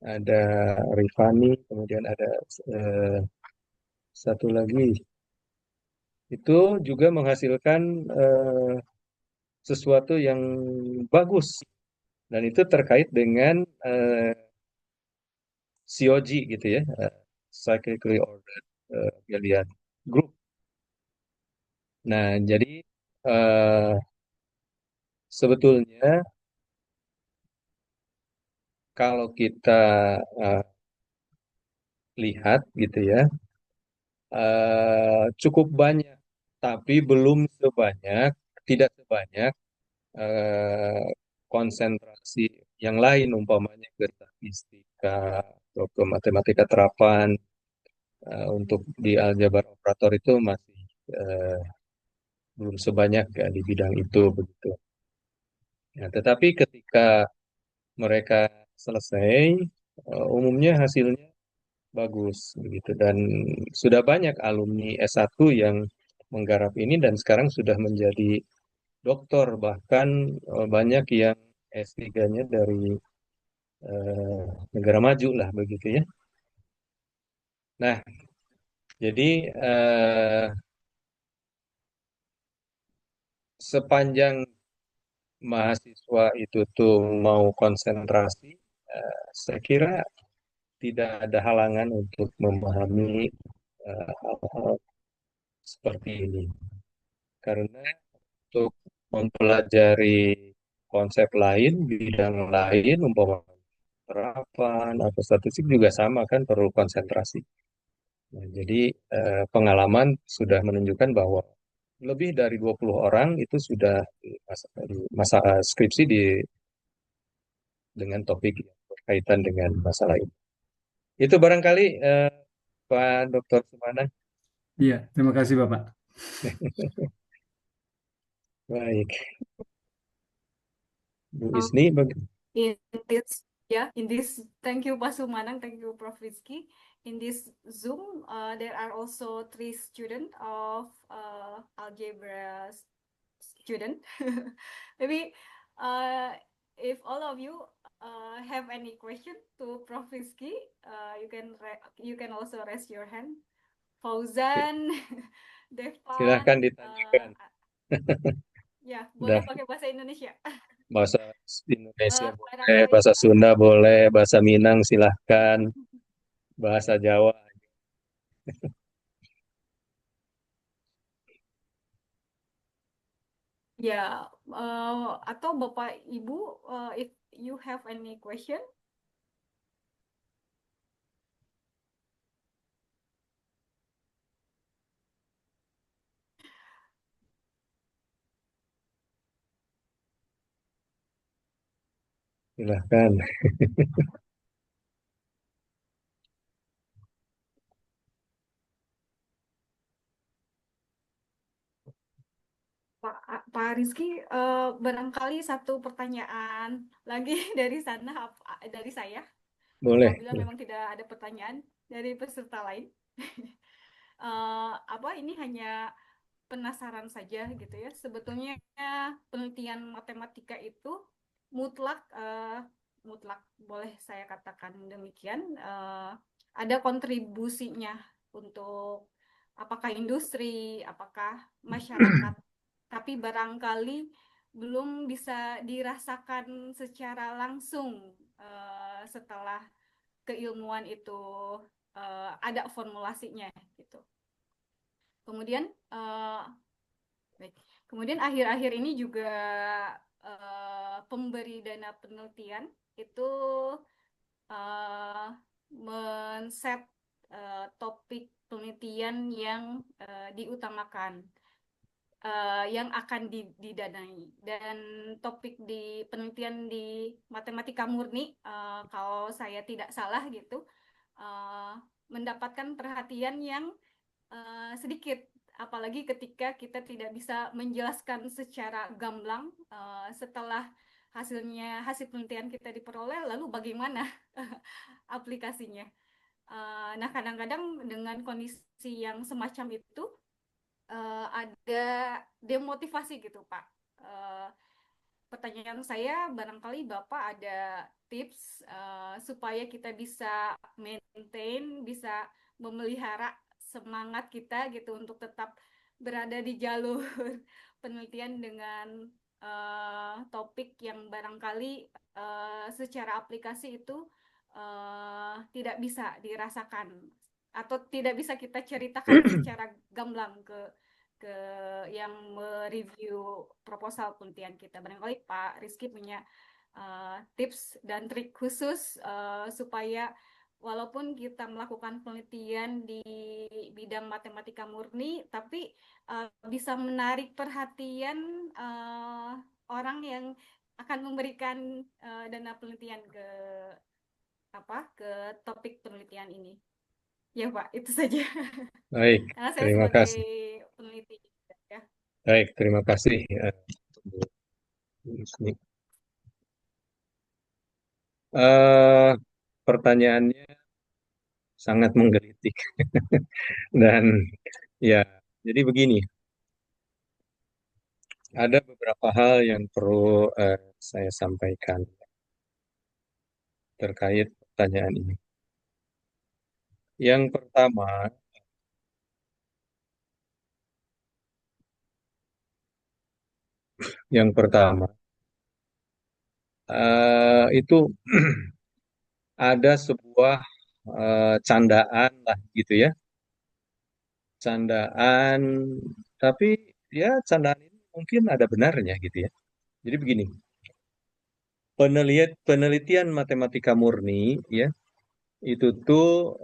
Ada Rifani, kemudian ada eh, satu lagi. Itu juga menghasilkan sesuatu yang bagus dan itu terkait dengan COG gitu ya, cyclically ordered Abelian group. Nah, jadi eh, sebetulnya kalau kita eh, lihat gitu ya, cukup banyak, tapi belum sebanyak, tidak sebanyak eh, konsentrasi yang lain, umpamanya ke statistika atau ke matematika terapan. Untuk di aljabar operator itu masih eh, belum sebanyak ya di bidang itu begitu. Ya, tetapi ketika mereka selesai, umumnya hasilnya bagus begitu dan sudah banyak alumni S1 yang menggarap ini dan sekarang sudah menjadi doktor bahkan banyak yang S3-nya dari eh, negara maju lah begitu ya. Nah, jadi sepanjang mahasiswa itu tuh mau konsentrasi, saya kira tidak ada halangan untuk memahami hal-hal seperti ini. Karena untuk mempelajari konsep lain, bidang lain, umpama penerapan atau statistik juga sama kan perlu konsentrasi. Nah, jadi pengalaman sudah menunjukkan bahwa lebih dari 20 orang itu sudah di masa skripsi dengan topik yang berkaitan dengan masalah ini. Itu barangkali Pak Dr. Sumana. Iya, terima kasih Bapak. Baik, Bu Um, Isni, bagaimana? in in this, thank you Pak Sumanang, thank you Prof. Rizky. In this Zoom, there are also 3 students of algebra student. Maybe if all of you have any question to Prof. Rizky, you can also raise your hand. Fauzan, Devan, Silahkan ditanyakan. ya boleh Dah, pakai bahasa Indonesia. bahasa Indonesia boleh, Barangkali bahasa Sunda boleh, bahasa Minang silahkan, bahasa Jawa. ya atau Bapak Ibu, if you have any question. Silahkan. Pak Rizky, barangkali satu pertanyaan lagi dari sana, dari saya. Boleh. Apabila memang tidak ada pertanyaan dari peserta lain, ini hanya penasaran saja gitu ya. Sebetulnya penelitian matematika itu mutlak, mutlak boleh saya katakan demikian, ada kontribusinya untuk apakah industri, apakah masyarakat, tapi barangkali belum bisa dirasakan secara langsung setelah keilmuan itu ada formulasinya gitu. Kemudian baik. Kemudian akhir-akhir ini juga pemberi dana penelitian itu men-set topik penelitian yang diutamakan, yang akan didanai, dan topik di penelitian di matematika murni, kalau saya tidak salah gitu, mendapatkan perhatian yang sedikit, apalagi ketika kita tidak bisa menjelaskan secara gamblang setelah hasil penelitian kita diperoleh, lalu bagaimana aplikasinya. Nah, kadang-kadang dengan kondisi yang semacam itu ada demotivasi gitu, Pak. Pertanyaan saya, barangkali Bapak ada tips supaya kita bisa maintain, bisa memelihara semangat kita gitu untuk tetap berada di jalur penelitian dengan topik yang barangkali secara aplikasi itu tidak bisa dirasakan atau tidak bisa kita ceritakan secara gamblang ke yang mereview proposal penelitian kita. Barangkali Pak Rizky punya tips dan trik khusus supaya walaupun kita melakukan penelitian di bidang matematika murni, tapi bisa menarik perhatian orang yang akan memberikan dana penelitian ke topik penelitian ini. Ya Pak, itu saja. Baik, Karena saya terima sebagai kasih. peneliti ya. Baik, terima kasih. Bu Isni. Eh, Pertanyaannya sangat menggelitik dan ya, jadi begini, ada beberapa hal yang perlu saya sampaikan terkait pertanyaan ini. Yang pertama, yang pertama itu ada sebuah candaan lah gitu ya, candaan, tapi ya candaan ini mungkin ada benarnya gitu ya. Jadi begini, penelitian matematika murni ya itu tuh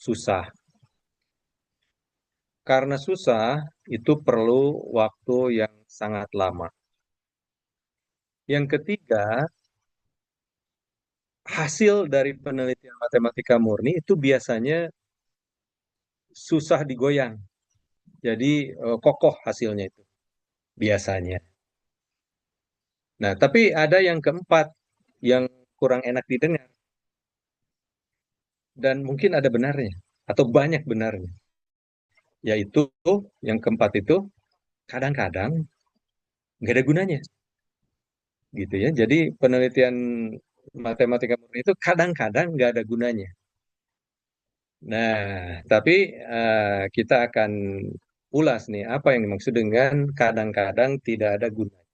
susah. Karena susah, itu perlu waktu yang sangat lama. Yang ketiga, hasil dari penelitian matematika murni itu biasanya susah digoyang. Jadi kokoh hasilnya itu biasanya. Nah, tapi ada yang keempat yang kurang enak didengar dan mungkin ada benarnya atau banyak benarnya. Yaitu yang keempat itu kadang-kadang nggak ada gunanya gitu ya. Jadi penelitian matematika murni itu kadang-kadang nggak ada gunanya. Nah, tapi kita akan ulas nih apa yang dimaksud dengan kadang-kadang tidak ada gunanya.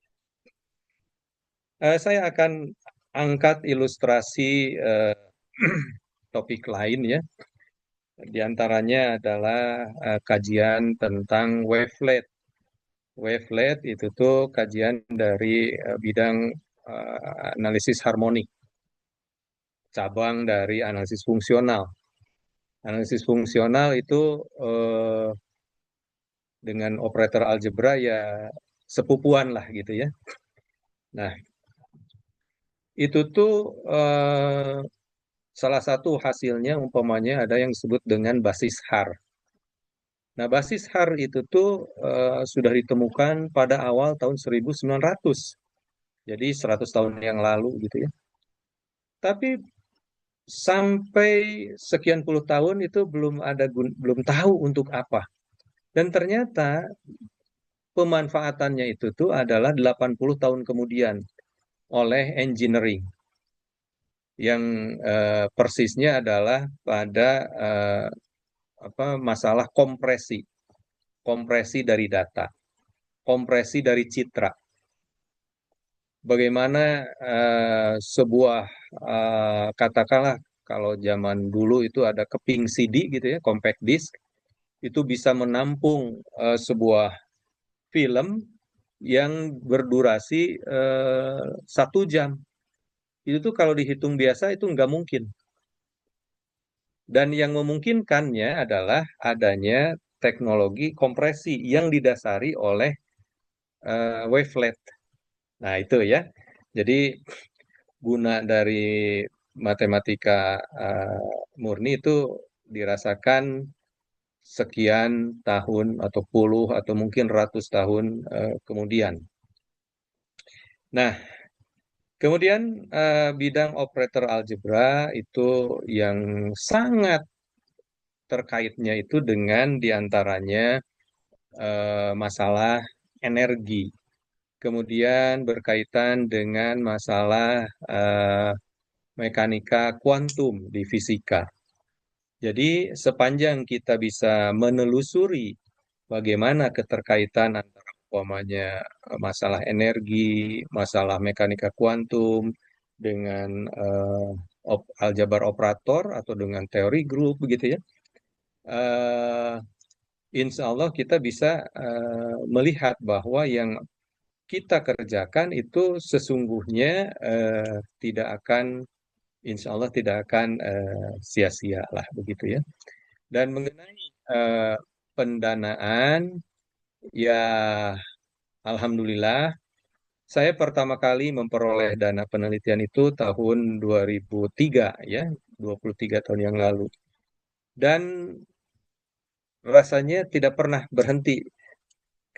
Saya akan angkat ilustrasi topik lain ya. Di antaranya adalah kajian tentang wavelet. Wavelet itu tuh kajian dari bidang analisis harmonik, cabang dari analisis fungsional. Analisis fungsional itu dengan operator algebra ya sepupuan lah gitu ya. Nah, itu tuh salah satu hasilnya umpamanya ada yang disebut dengan basis Har. Nah, basis Har itu tuh sudah ditemukan pada awal tahun 1900. Jadi 100 tahun yang lalu gitu ya. Tapi sampai sekian puluh tahun itu belum tahu untuk apa. Dan ternyata pemanfaatannya itu tuh adalah 80 tahun kemudian oleh engineering yang persisnya adalah pada masalah kompresi dari data, kompresi dari citra. Bagaimana sebuah katakanlah kalau zaman dulu itu ada keping CD gitu ya, compact disc, itu bisa menampung sebuah film yang berdurasi 1 jam. Itu tuh kalau dihitung biasa itu nggak mungkin. Dan yang memungkinkannya adalah adanya teknologi kompresi yang didasari oleh wavelet. Nah, itu ya. Jadi guna dari matematika murni itu dirasakan sekian tahun atau puluh atau mungkin ratus tahun kemudian. Nah, kemudian bidang operator algebra itu yang sangat terkaitnya itu dengan diantaranya masalah energi. Kemudian berkaitan dengan masalah mekanika kuantum di fisika. Jadi sepanjang kita bisa menelusuri bagaimana keterkaitan antara umpamanya masalah energi, masalah mekanika kuantum dengan aljabar operator atau dengan teori grup begitu ya. Uh, Insya Allah kita bisa melihat bahwa yang kita kerjakan itu sesungguhnya tidak akan, insya Allah tidak akan sia-sia lah begitu ya. Dan mengenai pendanaan, ya alhamdulillah saya pertama kali memperoleh dana penelitian itu tahun 2003 ya, 23 tahun yang lalu. Dan rasanya tidak pernah berhenti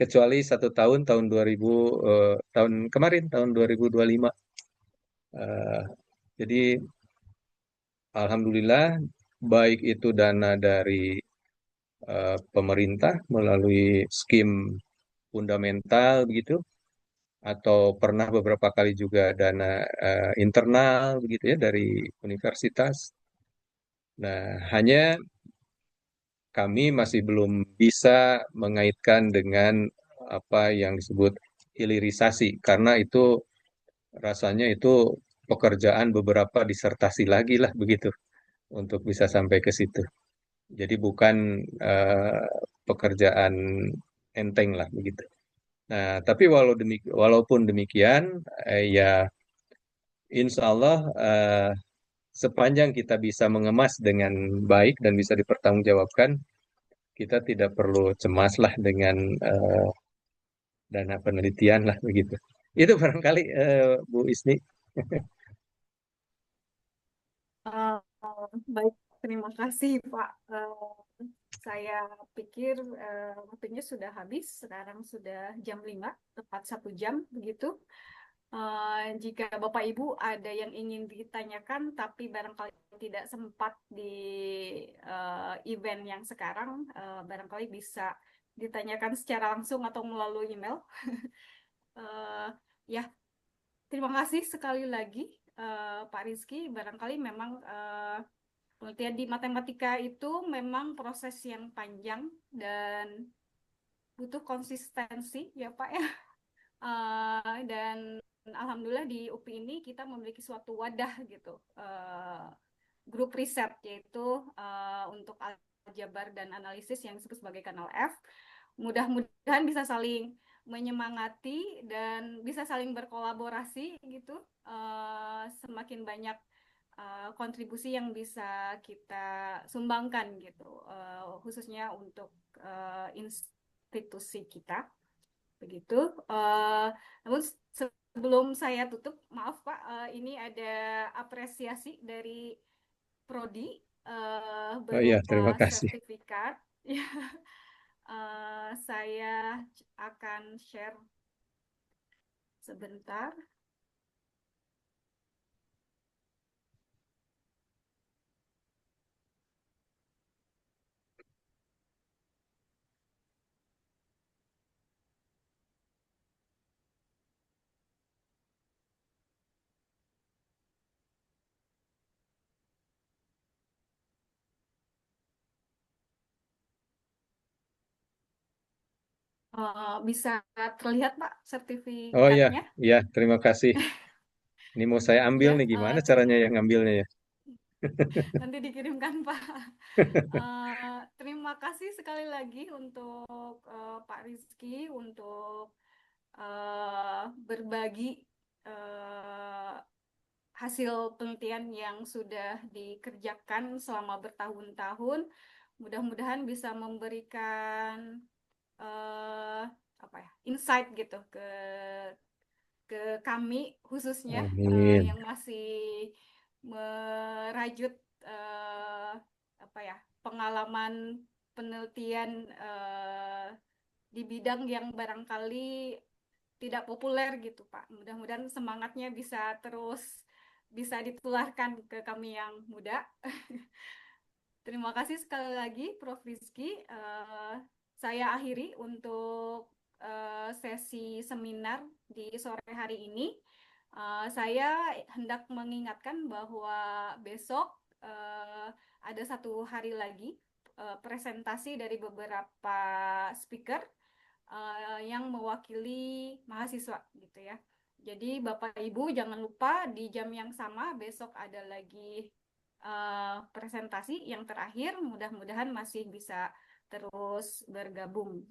kecuali 1 tahun, tahun 2000, tahun kemarin, tahun 2025. Eh, jadi Alhamdulillah, baik itu dana dari pemerintah melalui skim fundamental begitu, atau pernah beberapa kali juga dana internal begitu ya dari universitas. Nah, hanya kami masih belum bisa mengaitkan dengan apa yang disebut hilirisasi karena itu rasanya itu pekerjaan beberapa disertasi lagi lah begitu untuk bisa sampai ke situ. Jadi bukan pekerjaan enteng lah begitu. Nah, tapi walaupun demikian, ya insya Allah sepanjang kita bisa mengemas dengan baik dan bisa dipertanggungjawabkan, kita tidak perlu cemas lah dengan dana penelitian lah begitu. Itu barangkali Bu Isni. Eh, Baik, terima kasih Pak. Saya pikir waktunya sudah habis. Sekarang sudah jam 5, tepat 1 jam begitu. Jika Bapak Ibu ada yang ingin ditanyakan, tapi barangkali tidak sempat di event yang sekarang, barangkali bisa ditanyakan secara langsung atau melalui email. Eh, ya, terima kasih sekali lagi Pak Rizky. Barangkali memang penelitian di matematika itu memang proses yang panjang dan butuh konsistensi ya Pak ya. Dan alhamdulillah di UPI ini kita memiliki suatu wadah gitu, grup riset yaitu untuk aljabar dan analisis yang disebut sebagai kanal F. Mudah-mudahan bisa saling menyemangati dan bisa saling berkolaborasi gitu. Semakin banyak kontribusi yang bisa kita sumbangkan gitu, khususnya untuk institusi kita. Begitu. Namun sebelum saya tutup, maaf Pak, ini ada apresiasi dari Prodi Oh iya, terima berupa kasih. sertifikat. Saya akan share sebentar. Bisa terlihat Pak Oh iya, sertifikatnya? iya, terima kasih. Ini mau saya ambil Ya, nih, gimana caranya yang ngambilnya ya? nanti dikirimkan Pak. Terima kasih sekali lagi untuk Pak Rizky untuk berbagi eh, hasil penelitian yang sudah dikerjakan selama bertahun-tahun. Mudah-mudahan bisa memberikan eh, apa ya, insight gitu ke kami khususnya Amin. yang masih merajut apa ya, pengalaman penelitian di bidang yang barangkali tidak populer gitu Pak. Mudah-mudahan semangatnya bisa terus bisa ditularkan ke kami yang muda. Terima kasih sekali lagi Prof. Rizky. Saya akhiri untuk sesi seminar di sore hari ini. Saya hendak mengingatkan bahwa besok ada 1 hari lagi presentasi dari beberapa speaker yang mewakili mahasiswa gitu ya. Jadi Bapak Ibu jangan lupa di jam yang sama besok ada lagi presentasi yang terakhir. Mudah-mudahan masih bisa terus bergabung.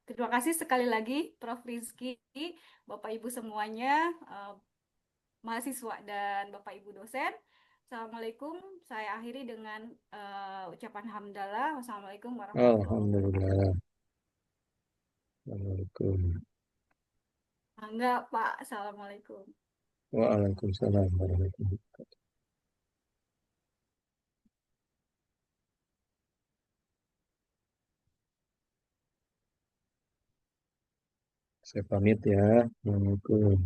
Terima kasih sekali lagi Prof. Rizky, Bapak Ibu semuanya, mahasiswa dan Bapak Ibu dosen. Assalamualaikum. Saya akhiri dengan ucapan hamdalah. Wassalamualaikum warahmatullahi wabarakatuh. Alhamdulillah. Assalamualaikum. Enggak, Pak. Assalamualaikum. Waalaikumsalam warahmatullahi wabarakatuh. Saya pamit ya. Assalamualaikum.